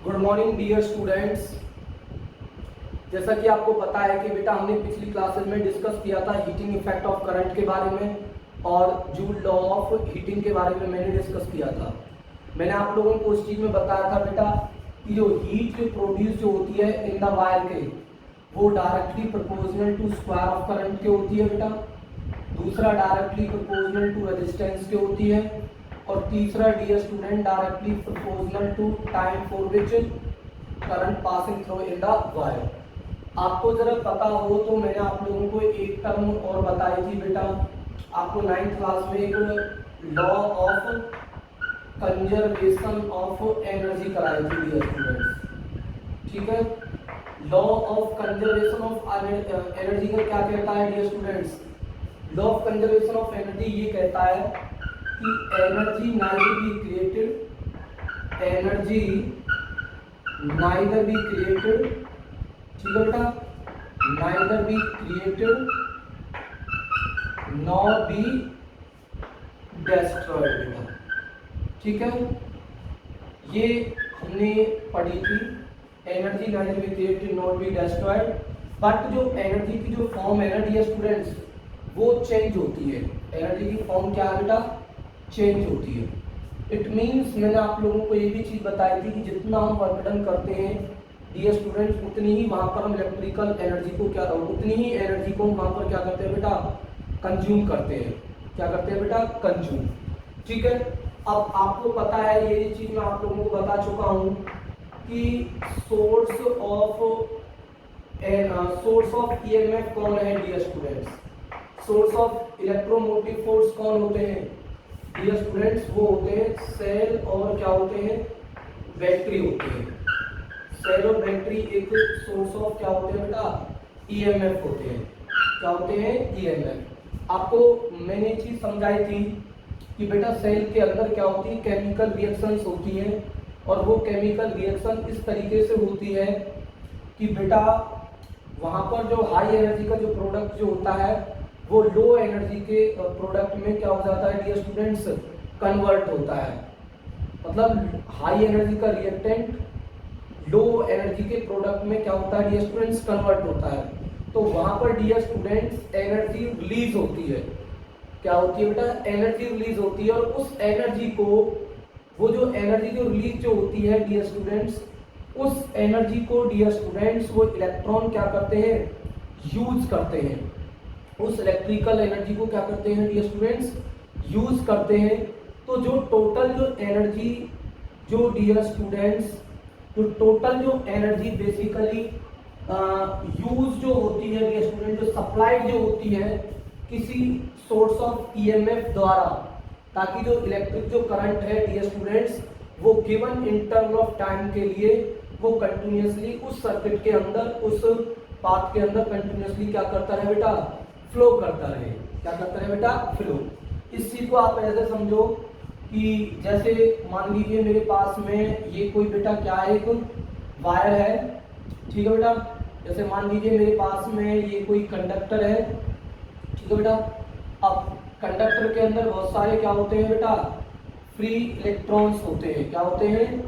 Good morning dear students. जैसा कि आपको पता है कि बेटा हमने पिछली क्लासेस में डिस्कस किया था हीटिंग इफेक्ट ऑफ करंट के बारे में और जूल लॉ ऑफ हीटिंग के बारे में मैंने डिस्कस किया था। मैंने आप लोगों को उस चीज़ में बताया था बेटा कि जो हीट जो प्रोड्यूस जो होती है इन द वायर के वो directly proportional to square of current के होती है बेटा। दूसरा डायरेक्टली प्रोपोर्शनल टू रेजिस्टेंस के होती है और तीसरा dear student directly proportional to time for which current passing through in the wire. आपको जरा पता हो तो मैंने आप लोगों को एक टर्म और बताई थी बेटा, आपको 9th क्लास में एक law of conservation of energy कराई थी डियर स्टूडेंट्स। ठीक है, law of conservation of energy का क्या कहता है dear students? Law of conservation of energy ये कहता है कि एनर्जी नाइदर बी क्रिएटेड ठीक है बेटा, neither be created nor B destroyed बेटा। ठीक है, ये हमने पढ़ी थी, energy neither be created nor B destroyed. But जो एनर्जी की जो फॉर्म है ना डियर स्टूडेंट्स वो चेंज होती है। एनर्जी की फॉर्म क्या है बेटा? चेंज होती है। इट मीन्स मैंने आप लोगों को ये भी चीज़ बताई थी कि जितना हम वर्क डन करते हैं डियर स्टूडेंट्स उतनी ही वहाँ पर हम इलेक्ट्रिकल एनर्जी को क्या उतनी ही एनर्जी को वहाँ पर क्या करते हैं बेटा? कंज्यूम करते हैं। क्या करते हैं बेटा? कंज्यूम। ठीक है, अब आपको पता है ये चीज़ मैं आप लोगों को बता चुका हूँ कि सोर्स ऑफ ईएमएफ कौन है dear students? Source of electromotive force कौन होते हैं डियर स्टूडेंट्स? वो होते हैं सेल और क्या होते हैं? बैटरी होते हैं। सेल और बैटरी एक सोर्स ऑफ क्या होते हैं बेटा? ईएमएफ होते हैं। क्या होते हैं? ईएमएफ। आपको मैंने ये चीज समझाई थी कि बेटा सेल के अंदर क्या होती है? केमिकल रिएक्शंस होती हैं और वो केमिकल रिएक्शन इस तरीके से होती है कि बेटा वहाँ पर जो हाई एनर्जी का जो प्रोडक्ट जो होता है वो लो एनर्जी के प्रोडक्ट में क्या हो जाता है डियर स्टूडेंट्स? कन्वर्ट होता है। मतलब हाई एनर्जी का रिएक्टेंट लो एनर्जी के प्रोडक्ट में क्या होता है डियर स्टूडेंट्स? कन्वर्ट होता है। तो वहां पर डियर स्टूडेंट्स एनर्जी रिलीज होती है। क्या होती है बेटा? एनर्जी रिलीज होती है और उस एनर्जी को वो जो एनर्जी जो रिलीज जो होती है डियर स्टूडेंट्स उस एनर्जी को डियर स्टूडेंट्स वो इलेक्ट्रॉन क्या करते हैं? यूज करते हैं। उस इलेक्ट्रिकल एनर्जी को क्या करते हैं डियर स्टूडेंट्स? यूज करते हैं। तो जो टोटल जो एनर्जी जो डियर स्टूडेंट्स जो टोटल जो एनर्जी बेसिकली यूज जो होती है डियर स्टूडेंट, जो सप्लाइड जो होती है किसी सोर्स ऑफ ईएमएफ द्वारा, ताकि जो इलेक्ट्रिक जो करंट है डियर स्टूडेंट्स वो गिवन इंटरवल ऑफ टाइम के लिए वो कंटिन्यूअसली उस सर्किट के अंदर उस पाथ के अंदर कंटिन्यूअसली क्या करता रहे बेटा? फ्लो करता रहे। क्या करता रहे बेटा? फ्लो। इस चीज को आप ऐसे समझो कि जैसे मान लीजिए मेरे पास में ये कोई बेटा क्या है? एक वायर है। ठीक है बेटा, जैसे मान लीजिए मेरे पास में ये कोई कंडक्टर है। ठीक है बेटा, अब कंडक्टर के अंदर बहुत सारे क्या होते हैं बेटा? फ्री इलेक्ट्रॉन्स होते हैं। क्या होते हैं?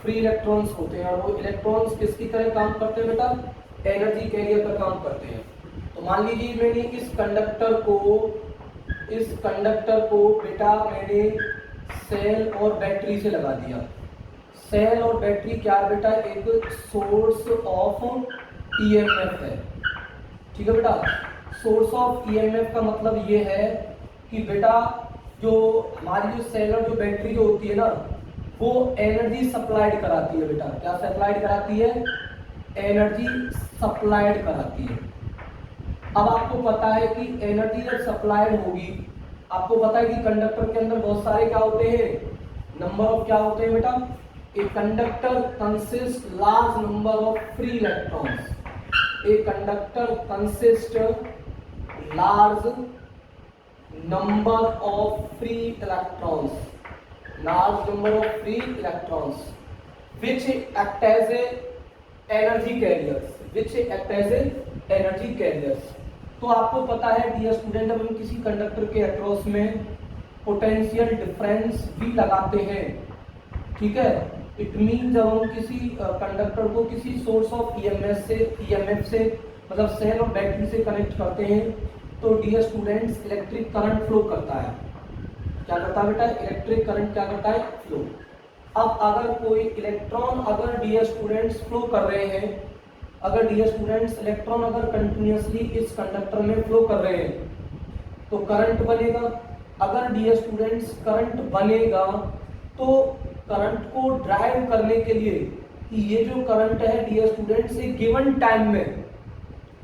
फ्री इलेक्ट्रॉन्स होते हैं। और वो इलेक्ट्रॉन्स किसकी तरह काम करते हैं बेटा? एनर्जी कैरियर का काम करते हैं। तो मान लीजिए मैंने इस कंडक्टर को बेटा मैंने सेल और बैटरी से लगा दिया। सेल और बैटरी क्या है बेटा? एक सोर्स ऑफ ईएमएफ है। ठीक है बेटा, सोर्स ऑफ ईएमएफ का मतलब ये है कि बेटा जो हमारी जो सेल और जो बैटरी जो होती है ना वो एनर्जी सप्लाइड कराती है बेटा। क्या सप्लाइड कराती है? एनर्जी सप्लाइड कराती है। अब आपको पता है कि एनर्जी जब सप्लाइड होगी, आपको पता है कि कंडक्टर के अंदर बहुत सारे क्या होते हैं? नंबर ऑफ क्या होते हैं बेटा? A conductor consist large number of free electrons. A conductor consist large number of free electrons. Large number of free electrons which act as a energy carriers, which act as a energy carriers। तो आपको पता है dear student, अब हम किसी conductor के across में potential difference भी लगाते हैं। ठीक है, इट मीन जब हम किसी कंडक्टर को किसी सोर्स ऑफ ईएमएफ से मतलब सेल और बैटरी से कनेक्ट करते हैं तो dear students electric current flow करता है। क्या करता है बेटा? इलेक्ट्रिक करंट क्या करता है? फ्लो। अब अगर कोई इलेक्ट्रॉन अगर डियर स्टूडेंट्स फ्लो कर रहे हैं, अगर डियर स्टूडेंट्स इलेक्ट्रॉन अगर कंटिन्यूअसली इस कंडक्टर में फ्लो कर रहे हैं तो करंट बनेगा। अगर डियर स्टूडेंट्स करंट बनेगा तो करंट को ड्राइव करने के लिए कि ये जो करंट है डियर स्टूडेंट्स एक गिवन टाइम में,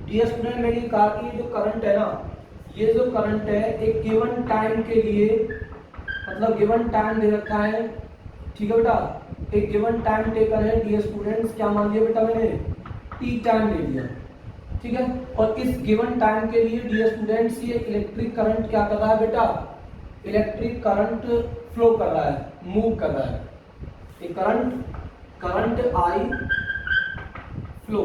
डियर स्टूडेंट मैंने कहा कि ये जो करंट है ना, ये जो करंट है एक गिवन टाइम के लिए, मतलब गिवन टाइम दे रखा है, ठीक है बेटा, एक गिवन टाइम टेकर है डियर स्टूडेंट्स, क्या मान लिया बेटा मैंने? टी टाइम ले लिया, ठीक है। और इस गिवन टाइम के लिए डियर स्टूडेंट्स ये इलेक्ट्रिक करंट क्या कर रहा है बेटा? इलेक्ट्रिक करंट फ्लो कर रहा है, मूव कर रहा है। ये करंट आई फ्लो।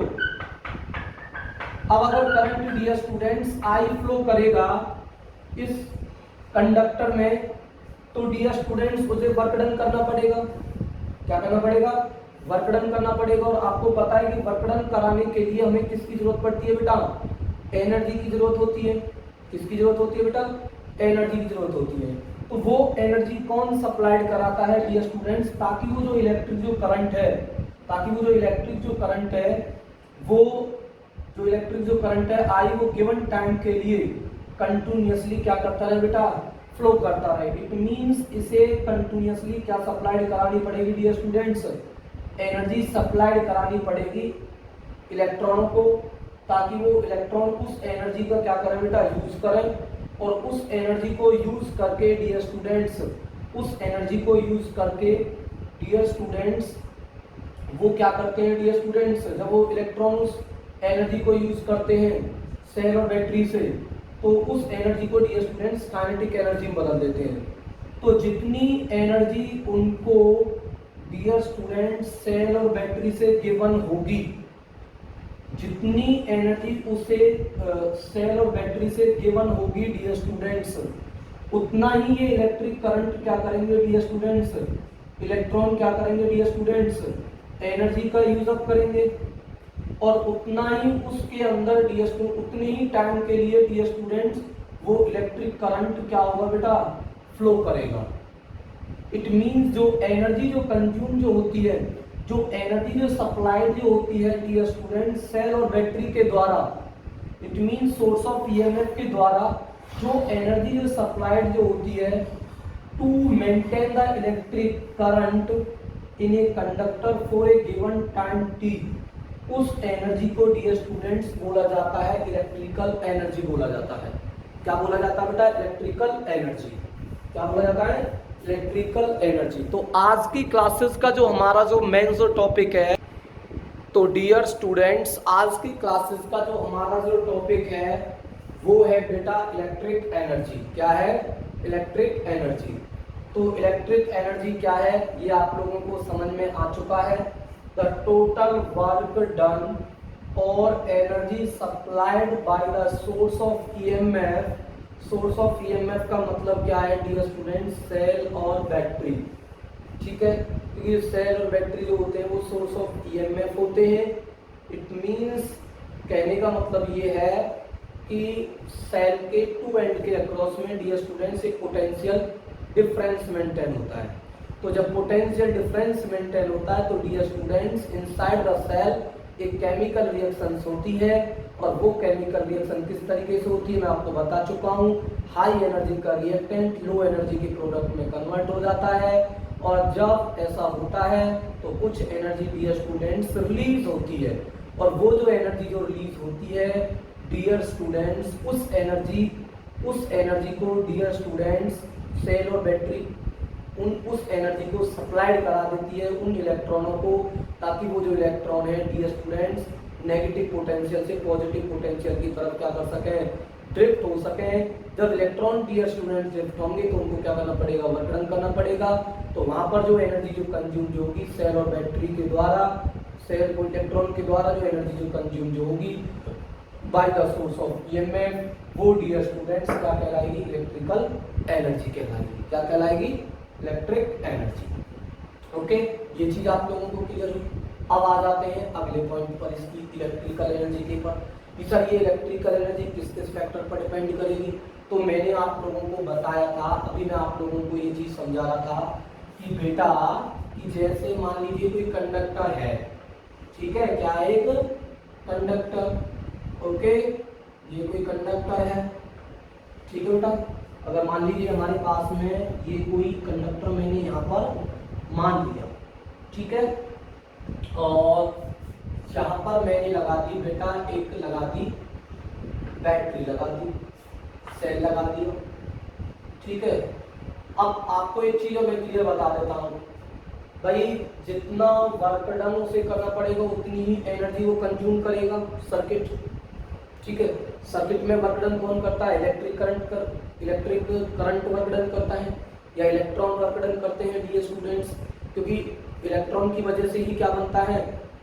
अब अगर current dear students I flow करेगा इस कंडक्टर में तो डियर स्टूडेंट्स उसे वर्क डन करना पड़ेगा। क्या करना पड़ेगा? वर्क डन करना पड़ेगा। और आपको पता है कि वर्क डन कराने के लिए हमें किसकी जरूरत पड़ती है बेटा? एनर्जी की जरूरत होती है। किसकी जरूरत होती है बेटा? एनर्जी की जरूरत होती है। तो वो एनर्जी कौन सप्लाइड कराता है डियर स्टूडेंट्स? ताकि वो जो इलेक्ट्रिक जो करंट है, ताकि वो जो इलेक्ट्रिक जो करंट है, वो जो इलेक्ट्रिक जो करंट है आई वो गिवन टाइम के लिए कंटिन्यूअसली क्या करता है बेटा? फ्लो करता है। इट मींस इसे कंटिन्यूअसली क्या सप्लाइड करानी पड़ेगी डियर स्टूडेंट्स? एनर्जी सप्लाइड करानी पड़ेगी इलेक्ट्रॉनों को, ताकि वो इलेक्ट्रॉन उस एनर्जी का क्या करें बेटा? यूज करें। और उस एनर्जी को यूज करके डियर स्टूडेंट्स, उस एनर्जी को यूज करके डियर स्टूडेंट्स वो क्या करते हैं डियर स्टूडेंट्स? जब वो इलेक्ट्रॉन उस एनर्जी को यूज करते हैं सेल और बैटरी से, तो उस एनर्जी को डियर स्टूडेंट्स काइनेटिक एनर्जी में बदल देते हैं। तो जितनी एनर्जी उनको डियर स्टूडेंट्स सेल और बैटरी से गिवन होगी, जितनी एनर्जी उसे सेल और बैटरी से गिवन होगी डियर स्टूडेंट्स, उतना ही ये इलेक्ट्रिक करंट क्या करेंगे डियर स्टूडेंट्स? इलेक्ट्रॉन क्या करेंगे डियर स्टूडेंट्स? एनर्जी का यूज अप करेंगे। और उतना ही उसके अंदर डियर स्टूडेंट, उतने ही टाइम के लिए डियर स्टूडेंट्स वो इलेक्ट्रिक करंट क्या होगा बेटा? फ्लो करेगा। इट मींस जो एनर्जी जो कंज्यूम जो होती है, जो एनर्जी जो सप्लाई जो होती है डियर स्टूडेंट सेल और बैटरी के द्वारा, it means source of EMF के द्वारा जो एनर्जी जो सप्लाइड जो होती है to maintain the electric current in a conductor for a given time T, उस एनर्जी को डियर स्टूडेंट्स बोला जाता है इलेक्ट्रिकल एनर्जी बोला जाता है। क्या बोला जाता है बेटा? Electrical energy. क्या बोला जाता है? Electrical energy. तो आज की क्लासेस का जो हमारा जो मेन जो टॉपिक है, तो डियर स्टूडेंट्स आज की क्लासेस का जो हमारा जो टॉपिक है वो है बेटा इलेक्ट्रिक एनर्जी। क्या है? Electric energy. तो इलेक्ट्रिक एनर्जी क्या है ये आप लोगों को समझ में आ चुका है। द टोटल वर्क डन और energy supplied by the source of EMF. Source of EMF का मतलब क्या है डियर स्टूडेंट? सेल और बैटरी, ठीक है, क्योंकि सेल और बैटरी जो होते हैं वो सोर्स ऑफ ईएमएफ होते हैं। इट मींस कहने का मतलब ये है कि सेल के टू एंड के अक्रॉस में डियर स्टूडेंट्स एक पोटेंशियल डिफरेंस मेंटेन होता है। तो जब पोटेंशियल डिफरेंस मेंटेन होता है तो dear students inside the cell एक केमिकल रिएक्शंस होती है। और वो केमिकल रिएक्शन किस तरीके से होती है मैं आपको बता चुका हूँ। हाई एनर्जी का रिएक्टेंट लो एनर्जी के प्रोडक्ट में कन्वर्ट हो जाता है। और जब ऐसा होता है तो कुछ एनर्जी डियर स्टूडेंट्स रिलीज होती है। और वो जो एनर्जी जो रिलीज होती है डियर स्टूडेंट्स, उस एनर्जी को डियर स्टूडेंट्स सेल और बैटरी उस एनर्जी को सप्लाइड करा देती है उन इलेक्ट्रॉनों को, ताकि वो जो इलेक्ट्रॉन है डियर स्टूडेंट्स नेगेटिव पोटेंशियल से पॉजिटिव पोटेंशियल की तरफ क्या कर सकें? ड्रिफ्ट हो सकें। जब इलेक्ट्रॉन डियर स्टूडेंट्स ड्रिफ्ट होंगे तो उनको क्या करना पड़ेगा? वर्क डन करना पड़ेगा। तो वहां पर जो एनर्जी जो कंज्यूम जो होगी सेल और बैटरी के द्वारा, सेल को इलेक्ट्रॉन के द्वारा जो एनर्जी जो कंज्यूम जो होगी by the source of EMF, वो डियर स्टूडेंट्स क्या कहलाएगी? इलेक्ट्रिकल एनर्जी कहलाएगी। क्या कहलाएगी? Electric energy. ओके, ये चीज आप लोगों को क्लियर हुई। अब आ जाते हैं अगले पॉइंट पर, इसकी इलेक्ट्रिकल एनर्जी के पर कि सर ये इलेक्ट्रिकल एनर्जी किस किस फैक्टर पर डिपेंड करेगी। तो मैंने आप लोगों को बताया था, अभी मैं आप लोगों को ये चीज समझा रहा था कि बेटा कि जैसे मान लीजिए कोई कंडक्टर है, ठीक है, क्या है, एक कंडक्टर, ओके, ये कोई कंडक्टर है, ठीक है बेटा। अगर मान लीजिए हमारे पास में ये कोई कंडक्टर मैंने यहाँ पर मान लिया, ठीक है, और यहाँ पर मैंने लगा दी बेटा, एक लगा दी बैटरी, लगा दी सेल, लगा दिया, ठीक है। अब आपको एक चीज मैं क्लियर बता देता हूँ भाई, जितना वर्क डन उसे करना पड़ेगा उतनी ही एनर्जी वो कंज्यूम करेगा सर्किट, ठीक है। सर्किट में वर्क डन कौन करता है, इलेक्ट्रिक करंट वर्क डन करता है या इलेक्ट्रॉन वर्क डन करते हैं डियर स्टूडेंट्स, क्योंकि इलेक्ट्रॉन की वजह से ही क्या बनता है,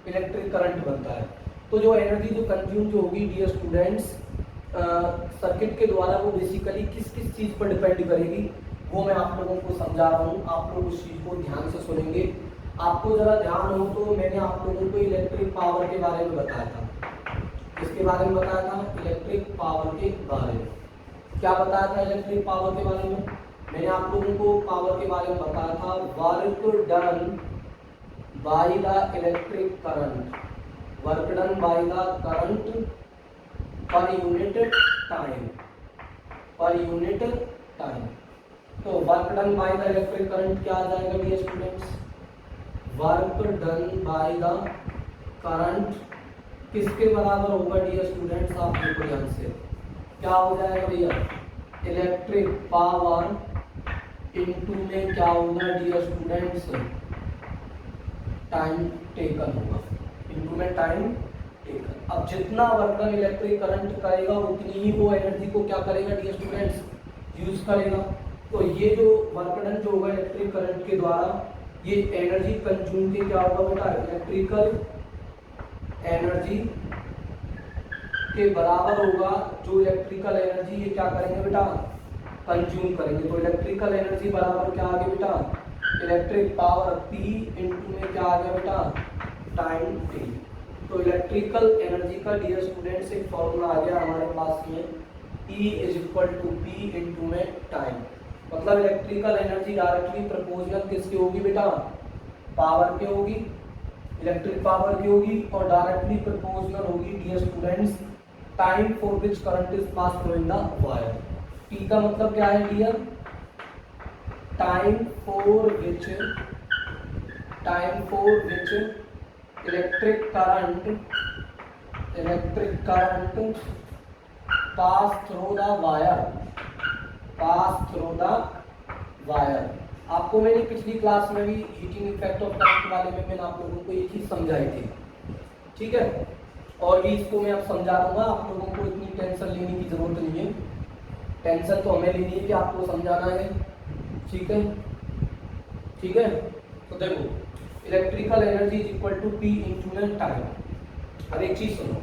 इलेक्ट्रिक करंट बनता है। तो जो एनर्जी जो कंज्यूम जो होगी डियर स्टूडेंट्स सर्किट के द्वारा, वो बेसिकली किस किस चीज़ पर डिपेंड करेगी, वो मैं आप लोगों को समझा रहा हूँ। आप लोग उस चीज़ को ध्यान से सुनेंगे। आपको ज़रा ध्यान हो तो मैंने आप लोगों को इलेक्ट्रिक पावर के बारे में बताया था, किसके बारे में बताया था, इलेक्ट्रिक पावर के बारे में। क्या बताया था इलेक्ट्रिक पावर के बारे में, मैंने आप लोगों को पावर के बारे में बताया था, work done by the electric current, work done by the current per unit time, per unit time. तो work done by the electric current क्या आ जाएगा dear students, work done by the current किसके बराबर होगा डियर स्टूडेंट्स, आप देखो ध्यान से, क्या हो जाएगा भैया, इलेक्ट्रिक पावर इनटू में क्या होगा डियर स्टूडेंट्स, टाइम टेकन होगा, इनटू में टाइम टेकन। अब जितना वर्क डन इलेक्ट्रिक करंट करेगा उतनी ही वो एनर्जी को क्या करेगा डियर स्टूडेंट्स, यूज करेगा। तो ये जो वर्क डन जो होगा इलेक्ट्रिक करंट के द्वारा, ये एनर्जी कंज्यूम के क्या होगा बेटा, इलेक्ट्रिकल एनर्जी के बराबर होगा जो इलेक्ट्रिकल एनर्जी ये क्या करेंगे बेटा, कंज्यूम करेंगे। तो इलेक्ट्रिकल एनर्जी बराबर क्या आ गया बेटा, इलेक्ट्रिक पावर P इंटू में क्या आ गया बेटा, टाइम T। तो इलेक्ट्रिकल एनर्जी का डियर स्टूडेंट्स एक फॉर्मूला आ गया हमारे पास में, E is equal to P into में टाइम। मतलब इलेक्ट्रिकल एनर्जी डायरेक्टली प्रोपोर्शनल किसकी होगी बेटा, पावर की होगी, इलेक्ट्रिक पावर की होगी, और डायरेक्टली प्रोपोर्शनल होगी dear students time for which current is pass through in the wire. T का मतलब क्या है dear, time for which electric current pass through the wire. आपको मैंने पिछली क्लास में भी हीटिंग इफेक्ट ऑफ करंट वाले में मैंने आप लोगों को ये चीज समझाई थी, ठीक है, और भी इसको मैं अब समझा दूंगा। आप लोगों को इतनी टेंशन लेने की जरूरत नहीं है, टेंशन तो हमें लेनी है कि आपको समझाना है, ठीक है, ठीक है। तो देखो electrical energy is equal to P into time. अब एक चीज सुनो,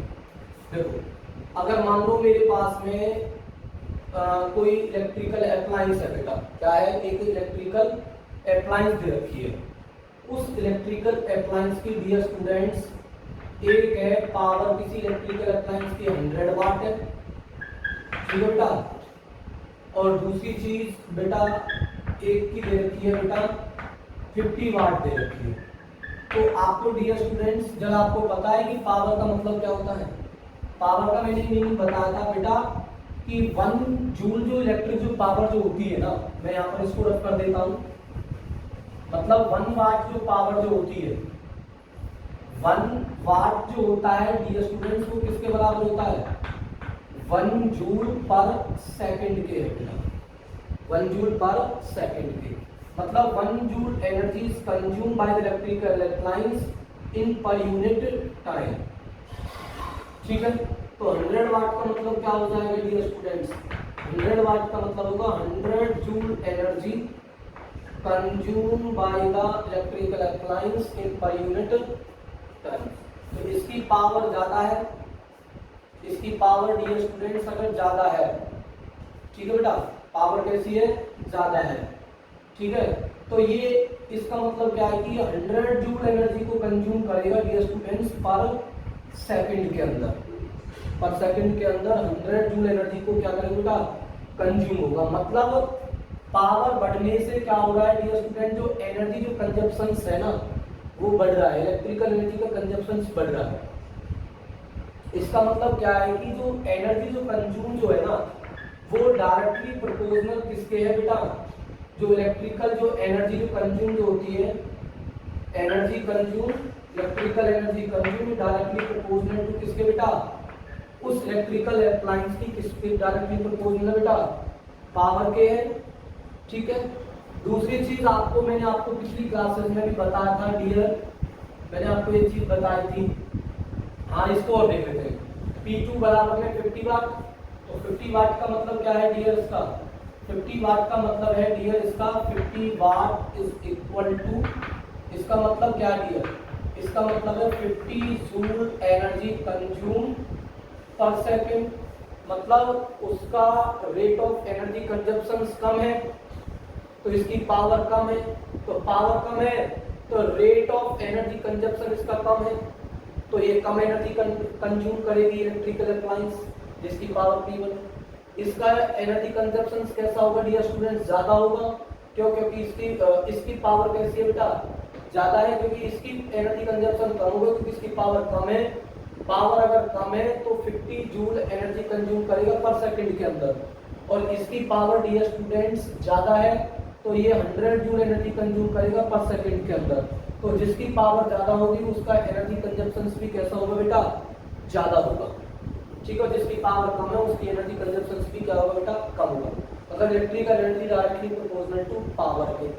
देखो अगर मान लो मेरे पास में कोई इलेक्ट्रिकल अप्लायंस है बेटा, क्या है, एक इलेक्ट्रिकल अप्लायंस दे रखी है। उस इलेक्ट्रिकल अप्लायंस की डियर स्टूडेंट्स एक है पावर, किसी इलेक्ट्रिकल अप्लायंस की 100 वाट है, ठीक है बेटा, और दूसरी चीज बेटा एक की दे रखी है बेटा 50 वाट दे रखी है। तो आपको डियर स्टूडेंट्स जब आपको पता है कि पावर का मतलब क्या होता है, पावर का मैंने मीनिंग बताया था बेटा कि 1 जूल जो इलेक्ट्रिक जो पावर जो होती है ना, मैं यहाँ पर इसको रख कर देता हूँ, मतलब 1 वाट जो पावर जो होती है, 1 वाट जो होता है डियर स्टूडेंट्स वो किसके बराबर होता है, 1 जूल पर सेकंड के, 1 जूल पर सेकंड के। मतलब 1 joule energy is consume by the electrical appliance इन पर यूनिट टाइम, ठीक है। तो 100 वाट का मतलब क्या हो जाएगा डियर स्टूडेंट्स, 100 वाट का मतलब होगा 100 joule energy consume by the electrical appliance इन पर यूनिट टाइम। तो इसकी पावर ज्यादा है, इसकी पावर डियर स्टूडेंट्स अगर ज्यादा है, ठीक है बेटा, पावर कैसी है, ज्यादा है, ठीक है। तो ये इसका मतलब क्या है कि 100 जूल एनर्जी को कंज्यूम करेगा डियर स्टूडेंट्स पर सेकंड के अंदर। पर सेकंड के अंदर 100 जूल एनर्जी को क्या करेगा, कंज्यूम होगा। मतलब पावर बढ़ने से क्या हो रहा है डियर स्टूडेंट, जो एनर्जी जो कंजप्शन है ना वो बढ़ रहा है, इलेक्ट्रिकल एनर्जी का कंजप्शन बढ़ रहा है। इसका मतलब क्या है कि जो एनर्जी जो कंज्यूम जो है ना वो डायरेक्टली प्रोपोर्शनल किसके है बेटा, जो इलेक्ट्रिकल जो एनर्जी जो कंज्यूम जो होती है, energy consume, electrical energy consume directly proportional to किसके बेटा, उस इलेक्ट्रिकल अप्लायंस की किसके डायरेक्टली प्रोपोर्शनल बेटा, पावर के है। ठीक है। दूसरी चीज आपको मैंने आपको पिछली क्लासेस में भी बताया था डियर, मैंने आपको ये चीज बताई थी। हाँ, इसको और देख लेते हैं। P2 बराबर में 50 वाट, तो 50 वाट का मतलब क्या है डियर इसका, 50 वाट का मतलब है डियर इसका 50 वाट इज इक्वल टू, इसका मतलब क्या है डियर, इसका मतलब है 50 जूल एनर्जी कंज्यूम पर सेकेंड। मतलब उसका रेट ऑफ एनर्जी कंजप्शन कम है तो इसकी पावर कम है, तो पावर कम है तो रेट ऑफ एनर्जी कंजप्शन इसका कम है, तो ये कम एनर्जी कंज्यूम करेगी इलेक्ट्रिकल अप्लायंस जिसकी पावर P1। इसका एनर्जी कंजप्शन कैसा होगा डियर स्टूडेंट्स, ज्यादा होगा। क्यों, क्योंकि इसकी पावर कैसी है बेटा, ज्यादा है, क्योंकि इसकी एनर्जी कंजप्शन कम होगा क्योंकि इसकी पावर कम है। पावर अगर कम है तो 50 जूल एनर्जी कंज्यूम करेगा पर सेकंड के अंदर, और इसकी पावर डियर स्टूडेंट्स ज्यादा है तो ये 100 जूल एनर्जी कंज्यूम करेगा पर सेकंड के अंदर। तो जिसकी पावर ज्यादा होगी उसका एनर्जी कंजप्शन भी कैसा होगा बेटा, ज्यादा होगा। ठीक है। जिसकी पावर कम है उसकी एनर्जी कंजप्शन भी क्या होगा बेटा, कम होगा। अगर electrical energy directly proportional to power के।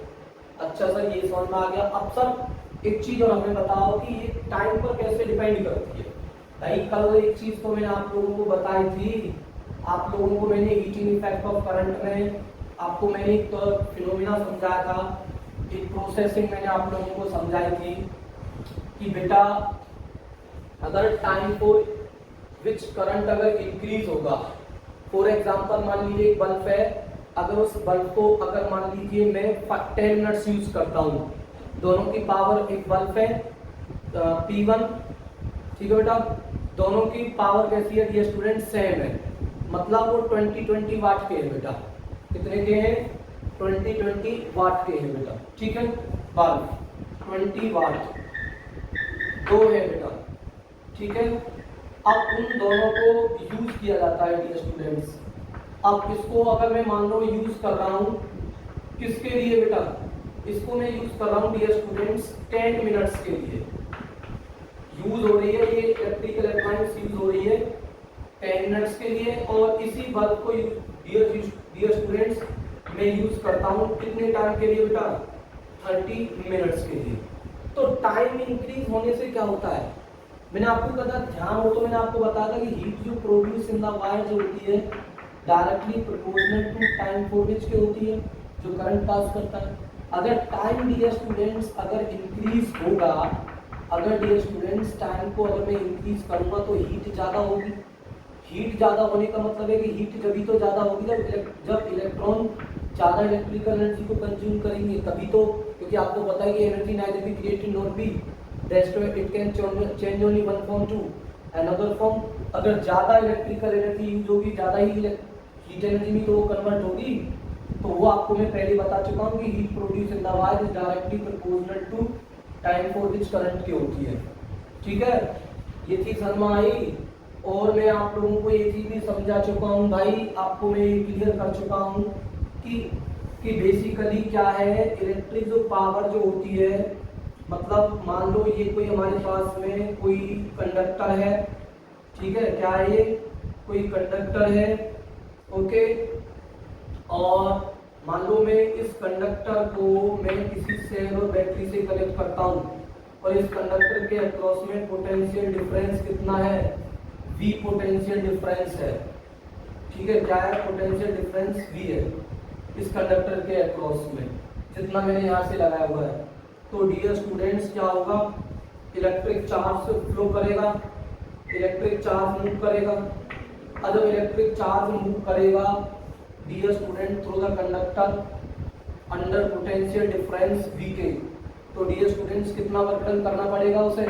अच्छा सर, ये समझ में आ गया। अब सर एक चीज और हमें बताओ कि ये टाइम पर कैसे डिपेंड करती है। भाई कल एक चीज तो मैंने आप लोगों को बताई थी, आप लोगों को मैंने हीटिंग इफेक्ट ऑफ करंट में आपको मैंने एक तो फिनोमिना समझाया था, एक प्रोसेसिंग मैंने आप लोगों को समझाई थी कि बेटा अगर टाइम फॉर विच करंट अगर इंक्रीज होगा, फॉर एग्जांपल मान लीजिए एक बल्ब है, अगर उस बल्ब को अगर मान लीजिए मैं 10 मिनट्स यूज करता हूँ, दोनों की पावर, एक बल्ब है P1, ठीक है बेटा, दोनों की पावर कैसी है डियर स्टूडेंट, सेम है। मतलब वो 20 वाट के हैं बेटा, कितने के हैं, 20 वाट के हैं बेटा। ठीक है। बल्ब 20 वाट दो है बेटा। ठीक है। अब उन दोनों को यूज किया जाता है डियर स्टूडेंट्स। अब इसको अगर मैं मान लो यूज कर रहा हूँ किसके लिए बेटा, इसको मैं यूज कर रहा हूँ डियर स्टूडेंट्स 10 मिनट्स के लिए यूज हो रही है, ये इलेक्ट्रिकल अप्लायंस यूज हो रही है 10 मिनट्स के लिए, और इसी बल्ब को डियर स्टूडेंट्स मैं यूज करता हूँ कितने टाइम के लिए बेटा, 30 मिनट्स के लिए। तो टाइम इंक्रीज होने से क्या होता है, मैंने आपको कहा ध्यान हो तो मैंने आपको बताया था कि हीट जो प्रोड्यूस इन द वायर जो होती है directly proportional to time for which के होती है, जो करंट पास करता है। अगर टाइम डियर स्टूडेंट्स अगर इंक्रीज होगा, अगर डियर स्टूडेंट्स टाइम को अगर मैं इंक्रीज करूंगा तो हीट ज़्यादा होगी। हीट ज़्यादा होने का मतलब है कि हीट जब तो ज़्यादा होगी जब इलेक्ट्रॉन ज़्यादा इलेक्ट्रिकल एनर्जी को कंज्यूम करेंगे तभी तो, क्योंकि आपको पता है कि energy neither be created not be destroyed, it can change only one form to another form। अगर ज़्यादा इलेक्ट्रिकल एनर्जी यूज होगी, ज़्यादा ही हीट एनर्जी में तो वो कन्वर्ट होगी, तो वो आपको मैं पहले बता चुका हूँ कि heat produce in the wire is directly proportional to time for which current की होती है। ठीक है। ये चीज़ समझ में आई, और मैं आप लोगों को ये चीज़ भी समझा चुका हूँ भाई, आपको मैं क्लियर कर चुका हूँ कि बेसिकली क्या है, इलेक्ट्रिक जो पावर जो होती है, मतलब मान लो ये कोई हमारे पास में कोई कंडक्टर है, ठीक है, क्या है ये, कोई कंडक्टर है, ओके, और मान लो मैं इस कंडक्टर को मैं किसी सेल और बैटरी से कनेक्ट करता हूँ, और इस कंडक्टर के अक्रॉस में पोटेंशियल डिफरेंस कितना है, V पोटेंशियल डिफरेंस है। ठीक है, क्या है, पोटेंशियल डिफरेंस V है इस कंडक्टर के अक्रॉस में, जितना मैंने यहाँ से लगाया हुआ है। तो डियर स्टूडेंट्स क्या होगा, इलेक्ट्रिक चार्ज फ्लो करेगा, इलेक्ट्रिक चार्ज मूव करेगा, और जब इलेक्ट्रिक चार्ज मूव करेगा dear student through the conductor, under potential difference V के। तो डियर स्टूडेंट्स कितना वर्क डन करना पड़ेगा उसे,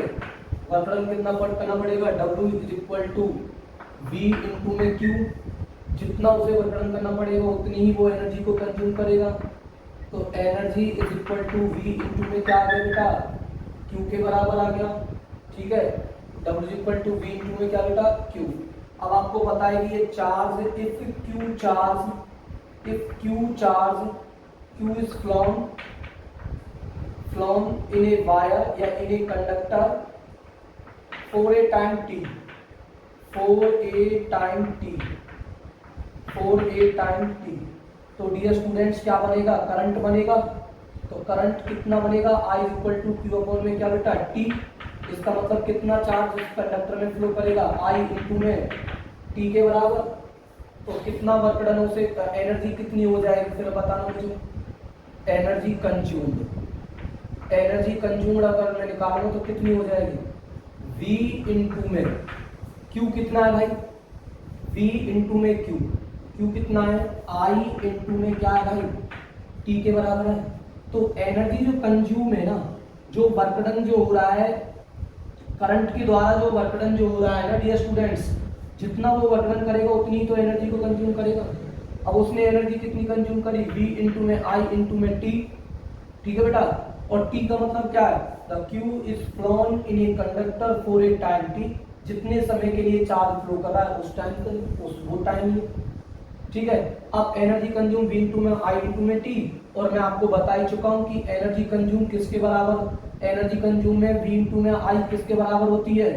वर्क डन कितना करना पड़ेगा, W is equal to V into में Q, जितना उसे वर्क डन करना पड़ेगा उतनी ही वो एनर्जी को कंज्यूम करेगा। तो energy is equal to V into में क्या आ गया बेटा, Q के बराबर आ गया, ठीक है। W is equal to V into में क्या बेटा, Q। अब आपको पता है कि ये charge, if Q is flown in a wire या in a conductor for a time t, तो डियर स्टूडेंट्स क्या बनेगा, करंट बनेगा। तो करंट कितना बनेगा, I equal to Q upon में क्या बेटा, T। इसका मतलब कितना चार्ज इस कंडक्टर में फ्लो करेगा, I इंटू में T के बराबर। तो कितना वर्क डन उसे, एनर्जी कितनी हो जाएगी फिर बताना मुझे। एनर्जी कंज्यूम्ड अगर मैं निकालूं तो कितनी हो जाएगी, V इंटू में Q कितना है भाई, V इंटू में Q कितना है, I इंटू में क्या है भाई, T के बराबर है। तो एनर्जी जो कंज्यूम है ना, जो वर्क डन जो हो रहा है करंट के द्वारा, जो वर्क डन जो हो रहा है ना डियर स्टूडेंट्स, जितना वो वर्क डन करेगा उतनी ही तो एनर्जी को कंज्यूम करेगा। अब उसने एनर्जी कितनी कंज्यूम करी, V इंटू में I इंटू में T, ठीक है बेटा। और T का मतलब क्या है, the Q is flown in a conductor for A time T, जितने समय के लिए चार्ज फ्लो कर रहा है उस टाइम का वो टाइम ही, ठीक है। अब एनर्जी कंज्यूम V इंटू में I इंटू में T, और मैं आपको बता ही चुका हूँ कि एनर्जी कंज्यूम किसके बराबर, एनर्जी कंज्यूम में V इंटू में I किसके बराबर होती है,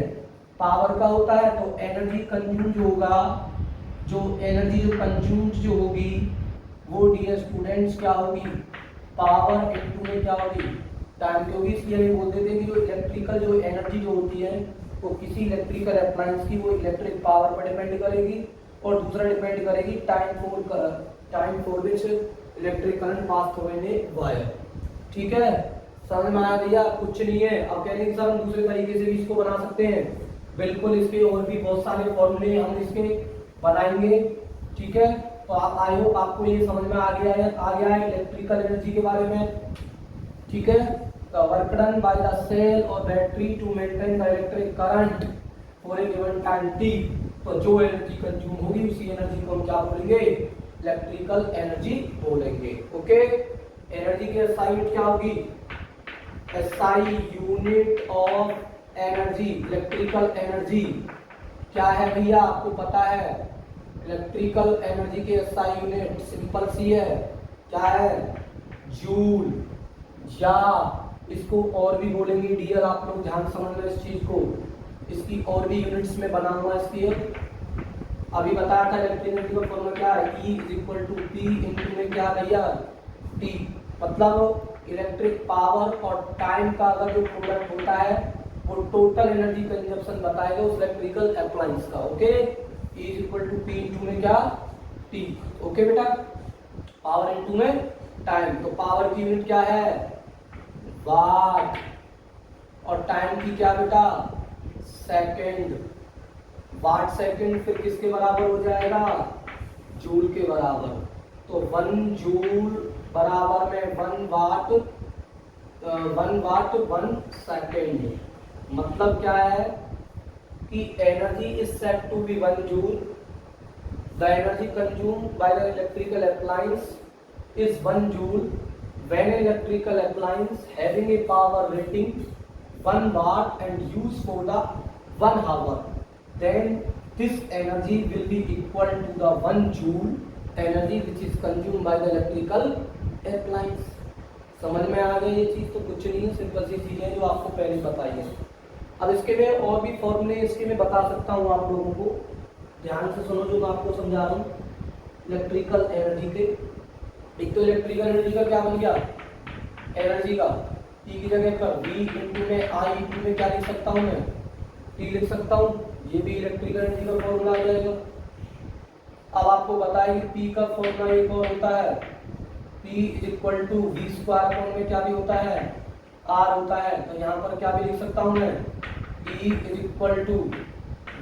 पावर का होता है। तो एनर्जी कंज्यूम जो होगा, जो एनर्जी जो कंज्यूम जो होगी वो डियर स्टूडेंट्स क्या होगी, पावर इंटू में क्या होगी, टाइम की होगी। इसलिए हम बोल देते हैं कि जो इलेक्ट्रिकल जो एनर्जी जो होती है वो किसी इलेक्ट्रिकल अप्लायंस की वो इलेक्ट्रिक पावर पर डिपेंड करेगी, और दूसरा डिपेंड करेगी time for which electric current pass through in a wire, ठीक है। समझ में आया भैया, कुछ नहीं है। अब कह रहे हैं सर हम दूसरे तरीके से भी इसको बना सकते हैं, बिल्कुल इसके और भी बहुत सारे फॉर्मूले हम इसके बनाएंगे, ठीक है। तो आप आई होप आपको ये समझ में आ गया है इलेक्ट्रिकल एनर्जी के बारे में, ठीक है। तो work done by the cell और battery to maintain the electric current for a given time t, तो जो एनर्जी कंज्यूम होगी उसी एनर्जी को हम क्या बोलेंगे, इलेक्ट्रिकल एनर्जी बोलेंगे, ओके। एनर्जी की एसआई यूनिट क्या होगी, SI unit of energy, electrical energy क्या है भैया, आपको पता है। इलेक्ट्रिकल एनर्जी की एसआई यूनिट सिंपल सी है, क्या है, जूल, या इसको और भी बोलेंगे डियर, आप लोग ध्यान समझ लो इस चीज को, इसकी और भी यूनिट्स में बना हुआ है इसकी। अभी बताया था इलेक्ट्रिक एनर्जी का फॉर्मूला क्या है, E is equal to P into में क्या भैया, T। मतलब इलेक्ट्रिक पावर और टाइम का अगर जो प्रोडक्ट होता है वो टोटल एनर्जी कंजप्शन बताएगा उस इलेक्ट्रिकल अप्लायंस का, okay. E is equal to P into में क्या, T, ओके बेटा। पावर इंटू में टाइम, तो पावर की यूनिट क्या है, वाट, और टाइम की क्या बेटा, सेकंड। वाट सेकंड फिर किसके बराबर हो जाएगा, जूल के बराबर। तो 1 जूल बराबर में 1 वाट 1 सेकंड। मतलब क्या है कि energy is said to be 1 joule, the energy consumed by the electrical appliance is 1 joule when an electrical appliance having a power rating 1 watt and used for the 1 hour, then this energy will be equal to the 1 joule energy which is consumed by the electrical appliance। समझ में आ गई ये चीज, तो कुछ नहीं है, simple सी चीज है जो आपको पहले बताई है। अब इसके में और भी फॉर्मूले इसके में बता सकता हूँ आप लोगों को, ध्यान से सुनो जो मैं आपको समझा रहा हूँ इलेक्ट्रिकल एनर्जी के। एक तो इलेक्ट्रिकल एनर्जी का क्या बन गया, एनर्जी का T की जगह पर V इंटू में I इंटू में क्या लिख सकता हूँ मैं, T लिख सकता हूँ, ये भी इलेक्ट्रिकल एनर्जी का फॉर्मूला आ जाएगा। अब आपको बताइए P का फॉर्मूला एक और होता है, P is equal to V square upon में क्या भी होता है, R होता है। तो यहाँ पर क्या भी लिख सकता हूँ मैं, P is equal to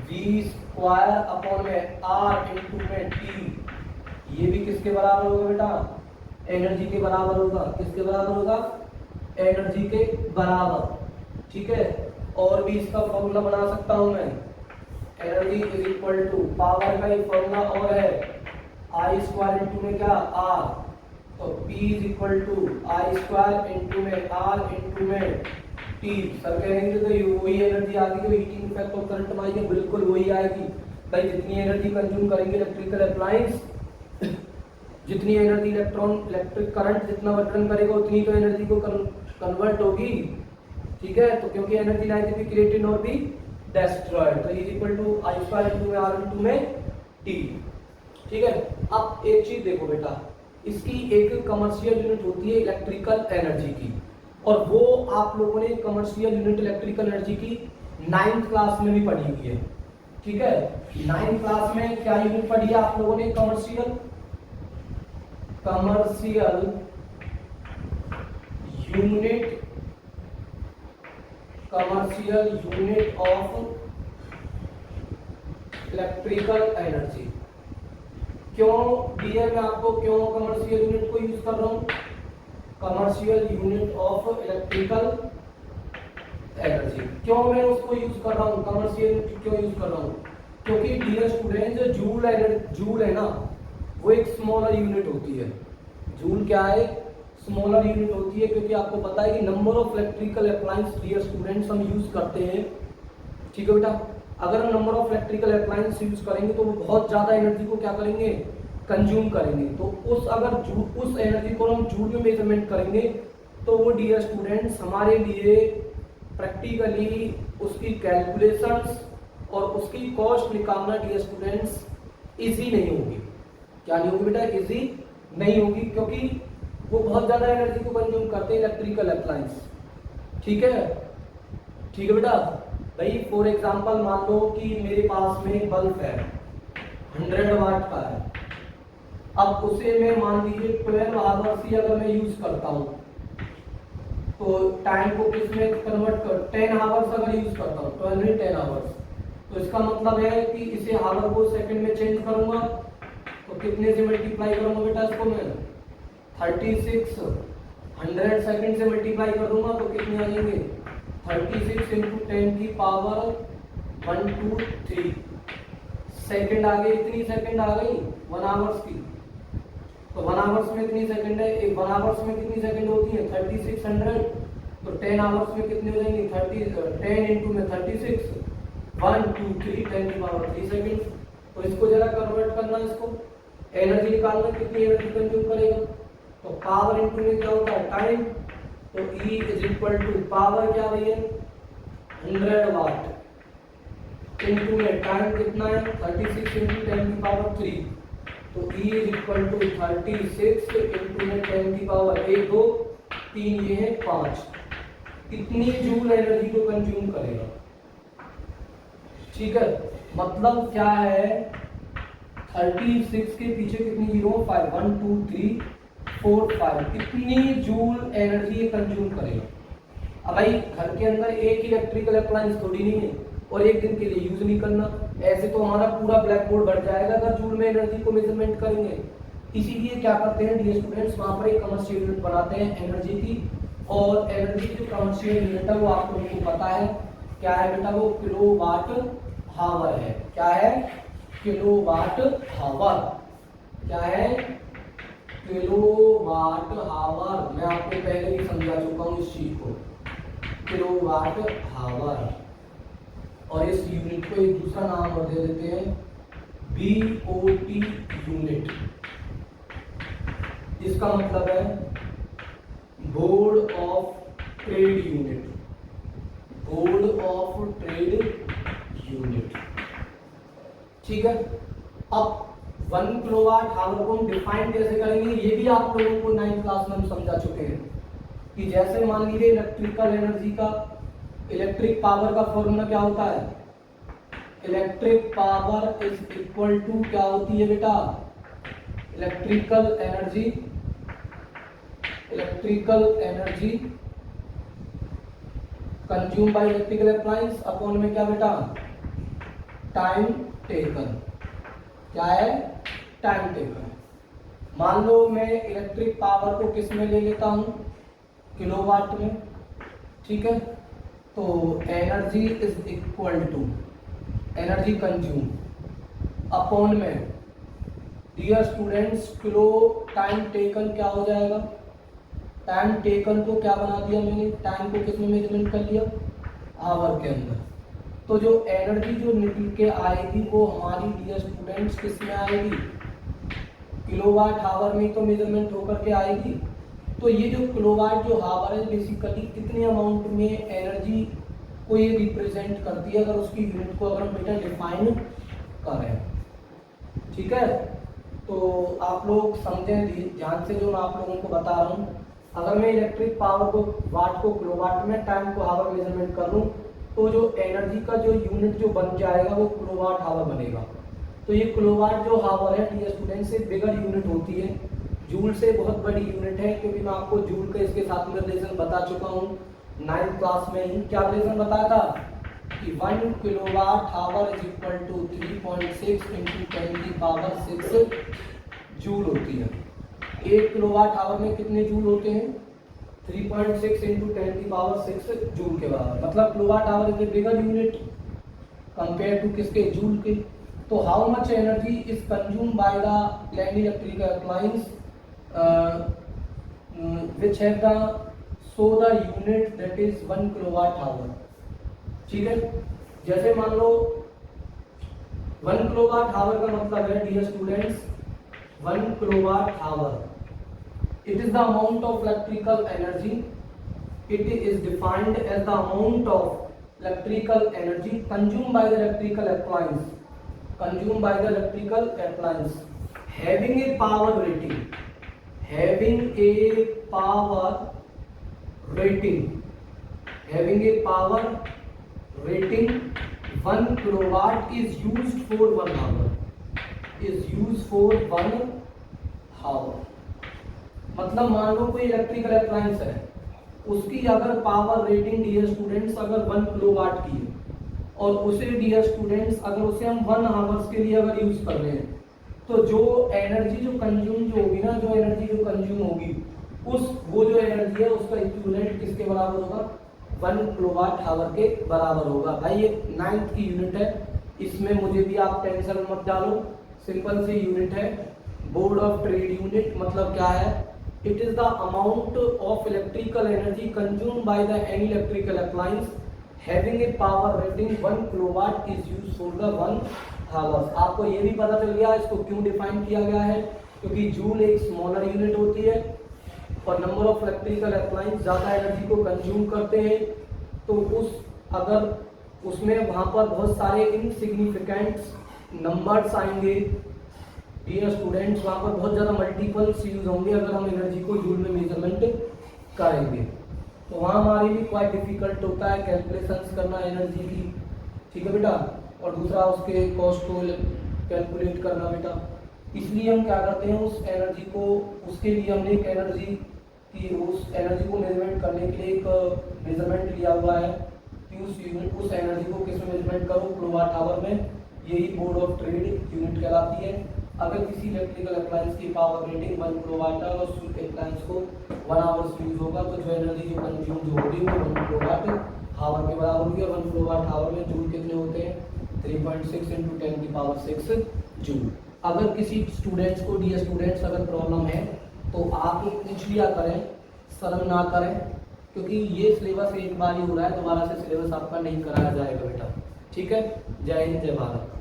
V square upon में R इंटू में T, ये भी किसके बराबर होगा बेटा, एनर्जी के बराबर होगा। किसके बराबर होगा? एनर्जी के बराबर। ठीक है, और भी इसका फॉर्मूला बना सकता हूं मैं, energy is equal to power का एक फॉर्मूला और है, आई स्क्वायर इंटू में क्या आर, तो P is equal to I square into में आर इंटू में टी। सर कहेंगे तो ये वही एनर्जी आ गई जो हीटिंग इफेक्ट ऑफ करंट में आएगी, बिल्कुल वही आएगी भाई। जितनी एनर्जी कंज्यूम करेंगे इलेक्ट्रिकल अप्लायंस, जितनी एनर्जी इलेक्ट्रिक करंट जितना वितरण करेगा उतनी तो एनर्जी को कन्वर्ट होगी। ठीक है, तो क्योंकि energy neither be created nor be destroyed, तो is equal to I square into में आर इंटू में टी। ठीक है, अब एक चीज देखो बेटा, इसकी एक कमर्शियल यूनिट होती है इलेक्ट्रिकल एनर्जी की, और वो आप लोगों ने कमर्शियल यूनिट इलेक्ट्रिकल एनर्जी की 9th क्लास में भी पढ़ी हुई है। ठीक है, 9th क्लास में क्या यूनिट पढ़ी है आप लोगों ने? Commercial unit of electrical energy. क्यों डियर मैं आपको क्यों कमर्शियल यूनिट को यूज कर रहा हूं? Commercial unit of electrical energy क्यों मैं उसको यूज कर रहा हूं? कमर्शियल यूनिट क्यों यूज कर रहा हूं? क्योंकि डियर स्टूडेंट्स जूल है ना, वो एक स्मॉलर यूनिट होती है। जूल क्या है? स्मॉलर यूनिट होती है, क्योंकि आपको पता है कि number of electrical appliance dear students हम यूज करते हैं। ठीक है बेटा, अगर हम number of electrical appliance use करेंगे तो वो बहुत ज्यादा एनर्जी को क्या करेंगे? कंज्यूम करेंगे। तो उस एनर्जी को हम जूल में मेजरमेंट करेंगे तो वो डियर स्टूडेंट्स हमारे लिए प्रैक्टिकली उसकी कैलकुलेशंस और उसकी कॉस्ट निकालना डियर स्टूडेंट्स इजी नहीं होगी। क्या नहीं होगी बेटा? इजी नहीं होगी, क्योंकि वो बहुत ज्यादा एनर्जी को कंज्यूम करते हैं इलेक्ट्रिकल अप्लायंस। ठीक है, ठीक है बेटा। भाई फॉर एग्जांपल मान लो कि मेरे पास में बल्ब है 100 वाट का है, अब उसे मैं मान लीजिए 12 आवर्स ही अगर मैं यूज करता हूँ, तो टाइम को किसमें कन्वर्ट कर 10 आवर्स अगर यूज करता हूँ, 12 10 आवर्स, तो इसका मतलब है कि इसे आवर को सेकंड में चेंज करूंगा तो कितने से मल्टीप्लाई करूंगा बेटा? इसको मैं 36 100 सेकंड से मल्टीप्लाई करूंगा तो कितने आ जाएंगे? 36 इंटू 10 की पावर 123 सेकंड आ गई। इतनी सेकंड आ गई 1 आवर्स की, तो 1 आवर्स में कितनी सेकंड है? 1 आवर्स में कितनी सेकंड होती है? 3600, तो 10 आवर्स में कितने हो जाएंगे? 10 इंटू में 36 1 2 3 10 की पावर 3 सेकंड। तो इसको जरा कन्वर्ट करना, इसको एनर्जी निकालना, कितनी एनर्जी कंज्यूम करेगा? तो पावर इंटू में क्या होता है? टाइम। तो E is equal to power क्या भैया? 100 वाट इंटू में टाइम कितना है? 36 इंटू 10 की पावर 3, तो E is equal to 36 into में 10 की पावर 1 2 3, ये है 5। कितनी जूल एनर्जी को कंज्यूम करेगा? ठीक है, मतलब क्या है? 36 के पीछे कितनी जीरो? 5 1 2 3 4 5, कितनी जूल एनर्जी कंज्यूम करेगा? अब भाई घर के अंदर एक ही इलेक्ट्रिकल अप्लायंस थोड़ी नहीं है और एक दिन के लिए यूज नहीं करना, ऐसे तो हमारा पूरा ब्लैक बोर्ड भर जाएगा अगर जूल में एनर्जी को मेजरमेंट करेंगे। इसीलिए क्या करते हैं डियर स्टूडेंट्स, वहां पर एक कमर्शियल यूनिट बनाते हैं एनर्जी की, और एनर्जी जो कमर्शियल यूनिट है वो आप लोगों को पता है क्या है बेटा? वो किलोवाट हावर है। क्या है? Kilowatt hour. क्या है? Kilowatt hour. मैं आपको पहले ही समझा चुका हूं इस चीज को, किलोवाट हावर। और इस यूनिट को एक दूसरा नाम और दे देते हैं बीओटी यूनिट। इसका मतलब है board of trade unit. Board of trade unit. ठीक है, अब 1 किलोवाट हावर को हम डिफाइन कैसे करेंगे ये भी आप लोगों को 9th क्लास में हम समझा चुके हैं कि जैसे मान लीजिए इलेक्ट्रिकल एनर्जी का, इलेक्ट्रिक पावर का फॉर्मूला क्या होता है? Electric power is equal to क्या होती है बेटा? Electrical energy consume by electrical appliance upon में क्या बेटा? Time taken. क्या है? Time taken. मान लो मैं इलेक्ट्रिक पावर को किस में ले लेता हूँ, किलोवाट में, ठीक है। तो energy is equal to energy consume upon में, dear students, kilo time taken क्या हो जाएगा, टाइम टेकन को क्या बना दिया मैंने, टाइम को किस में मेजरमेंट कर लिया, आवर के अंदर। तो जो एनर्जी जो निकल के आएगी वो हमारी डियर स्टूडेंट्स किस में आएगी, किलोवाट आवर में तो मेजरमेंट होकर के आएगी। तो ये जो किलोवाट जो आवर है बेसिकली कितने अमाउंट में एनर्जी को ये रिप्रेजेंट करती है, अगर उसकी यूनिट को अगर हम बेटा डिफाइन करें, ठीक है। तो आप लोग समझें ध्यान से जो मैं आप लोगों को बता रहा हूँ। अगर मैं इलेक्ट्रिक पावर को वाट को किलोवाट में, टाइम को आवर मेजरमेंट कर लूँ, तो जो एनर्जी का जो यूनिट जो बन जाएगा वो किलोवाट आवर बनेगा। तो ये किलोवाट जो आवर है डियर स्टूडेंट से बिगर यूनिट होती है, जूल से बहुत बड़ी यूनिट है, क्योंकि मैं आपको जूल का इसके साथ में रिलेशन बता चुका हूँ 9th क्लास में ही। क्या रिलेशन बताया था कि 1 kilowatt hour is equal to 3.6 into 10 की पावर 6 जूल होती है। 1 किलोवाट आवर में कितने जूल होते हैं, 3.6 इंटू 10 की पावर 6 जूल के बराबर। मतलब kilowatt hour is a bigger unit compare to किसके, जूल के। तो how much energy is consume by the land electrical appliance which have the so the unit that is 1 kilowatt hour, ठीक है। जैसे मान लो 1 किलोवाट आवर का मतलब है dear students, 1 kilowatt hour it is the amount of electrical energy, it is defined as the amount of electrical energy consumed by the electrical appliance, consumed by the electrical appliance having a power rating, having a power rating, having a power rating 1 kilowatt is used for 1 hour, is used for 1 hour। मतलब मान लो कोई electrical appliance है, उसकी अगर power rating dear students अगर 1 kilowatt की है, और उसे डियर स्टूडेंट्स अगर उसे हम 1 आवर्स के लिए अगर यूज कर रहे हैं, तो जो एनर्जी जो कंज्यूम जो होगी ना, जो एनर्जी जो कंज्यूम होगी वो जो एनर्जी है उसका इक्विवेलेंट किसके बराबर होगा, 1 किलोवाट आवर के बराबर होगा। भाई ये 9th की यूनिट है, इसमें मुझे भी आप टेंशन मत डालो, सिंपल सी यूनिट है। बोर्ड ऑफ ट्रेड यूनिट मतलब क्या है, it is the amount of electrical energy consume by the any electrical appliance having a power rating 1 kilowatt is used for the 1 hours. आपको ये भी पता चल गया इसको क्यों डिफाइन किया गया है, क्योंकि जूल एक स्मॉलर यूनिट होती है और नंबर ऑफ इलेक्ट्रिकल अप्लायंस ज़्यादा एनर्जी को कंज्यूम करते हैं। तो अगर उसमें वहाँ पर बहुत सारे इनसिग्निफिकेंट नंबर्स आएंगे डियर स्टूडेंट्स, वहाँ पर बहुत ज़्यादा मल्टीपल्स यूज होंगे अगर हम एनर्जी को जूल में मेजरमेंट करेंगे। तो वहाँ हमारे लिए क्वाइट डिफिकल्ट होता है कैलकुलेशंस करना एनर्जी की, ठीक है बेटा, और दूसरा उसके कॉस्ट को कैलकुलेट करना बेटा। इसलिए हम क्या करते हैं, उस एनर्जी को, उसके लिए हमने एक एनर्जी की, उस एनर्जी को मेजरमेंट करने के लिए एक मेजरमेंट लिया हुआ है कि उस एनर्जी को किस में मेजरमेंट करो, किलोवाट आवर में। यही बोर्ड ऑफ ट्रेड यूनिट कहलाती है। अगर किसी इलेक्ट्रिकल अप्लायंस की पावर रेटिंग 1 किलोवाट है और उस अप्लायंस को 1 आवर्स यूज होगा, तो जो एनर्जी जो कंज्यूम जो होगी वो 1 किलोवाट आवर के बराबर होगी। और 1 किलोवाट आवर में जूल कितने होते हैं, 3.6 इंटू 10 की पावर 6 जूल। अगर किसी स्टूडेंट्स को, डियर स्टूडेंट्स, अगर प्रॉब्लम है तो आप लोग पूछ लिया करें, शर्म ना करें, क्योंकि ये सिलेबस एक बार ही हो रहा है, दोबारा से सिलेबस आपका नहीं कराया जाएगा बेटा, ठीक है। जय हिंद, जय भारत।